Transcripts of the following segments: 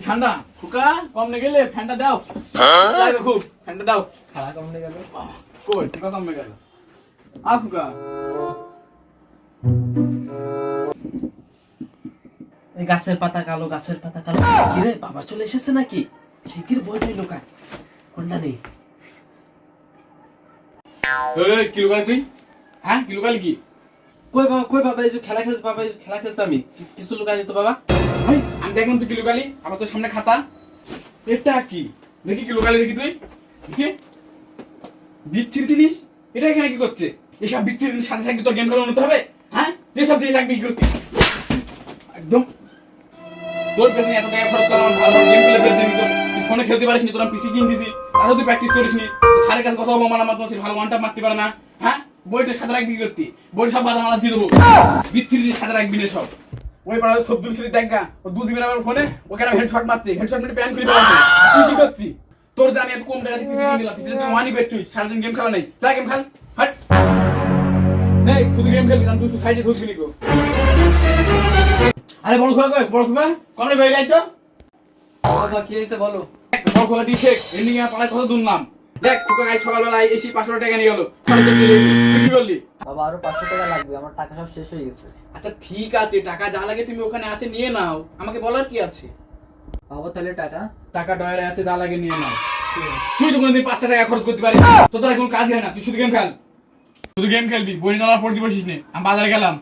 ঠান্ডা ফুকা কম নে গেলে ফ্যানটা দাও লাগে খুব ফ্যানটা দাও খাড়া কম নে গেল কই ফুকা কম নে গেল আ ফুকা এই গাছের পাতা কালো কি রে বাবা চলে এসেছে নাকি শিগগির বইটাই লুকায় কোনটা নেই এই কি লুকালি তুই হ্যাঁ কি লুকালি কি কই বাবা এই যে খেলা খেলছে বাবা এই যে খেলা খেলছে আমি কিছু লুকাই তো বাবা ভাই আমি দেখলাম তুই কি লুকালি আবার তোর সামনে খাতা এটা কি দেখি কি লুকালি দেখি তুই দেখি বিচ্ছিরি জিনিস এটা এখানে কি করছে এসব বিচ্ছিরি জিনিস সাথে থাকবি তোর গেম খেলা উন্নত হবে হ্যাঁ যেসব জিনিস রাখবি কি করতে একদম তোর পেছনে এত টাকা খরচ করলাম ভালো গেম খেলে দিয়ে দিবি তোর তুই ফোনে খেলতে পারিস নি তোর পিসি কিনে দিছি তাহলে তুই প্র্যাকটিস করিস নি সারের কাছে কথা বলবো মানা মাত্র ভালো ওয়ান টাপ মারতে পারে না হ্যাঁ বইটা সাথে রাখবি কি করতে বইটা সব বাধা মানা দিয়ে দেবো বিচ্ছিরি জিনিস সাথে রাখবি না সব ওই পাড়ার সব দুলসিরি দেখা ও 2 জিবি আমার ফোনে ওকে আমি হেডশট মারছে হেডশট মেরে প্যান খুলে ফেলাছে তুই কি করছিস তোর জানি এত কম টাকা পিসি কিনে দিলাম পিসি তুই ওয়ানই বেট তুই সারাদিন গেম খেলা নাই যা গেম খেল হাট নেই শুধু গেম খেলবি আমি তুই সাইডে ঢুকবি নিকো আরে বড় খোকা কই বড় খোকা কমনে বের যাই তো বাবা কি হইছে বলো বড় খোকা দি শেখ এন্ডিং এ পাড়ায় কত দূর নাম দেখ খোকা গাই সকালবেলা এসি 500 টাকা নিয়ে গেল কি করলি বাবা আরো 500 টাকা লাগবে আমার টাকা সব শেষ হয়ে গেছে আচ্ছা ঠিক আছে টাকা যা লাগে তুমি ওখানে আছে নিয়ে নাও আমাকে বলার কি আছে বাবা তাহলে টাকা টাকা ডয়ারে আছে যা লাগে নিয়ে নাও তুই তো কোনদিন 5 টাকা খরচ করতে পারিস তোর দ্বারা কোনো কাজ হয় না তুই শুধু গেম খেল শুধু গেম খেলবি বই নিয়ে পড়তে বসিস নে আমি বাজারে গেলাম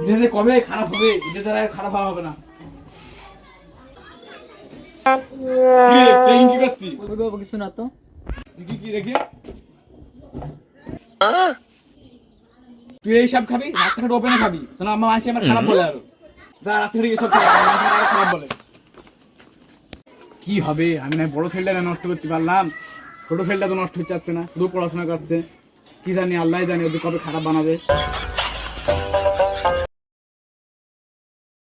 এটা কবে খারাপ হবে এটা দ্বারা খারাপ হবে না কি রে তুই কি করছিস ওই বাবা কিছু না তো কি কি দেখি তুই এই সব খাবি রাস্তাঘাট ওপেনে খাবি তাহলে আমার মাসি আমার খারাপ বলে আরো যা রাস্তাঘাটে এসব খারাপ বলে কি হবে আমি না বড় ছেলেটা নষ্ট করতে পারলাম ছোট ছেলেটা তো নষ্ট হচ্ছে যাচ্ছে না শুধু পড়াশোনা করছে কি জানি আল্লাহ জানি ওদের কবে খারাপ বানাবে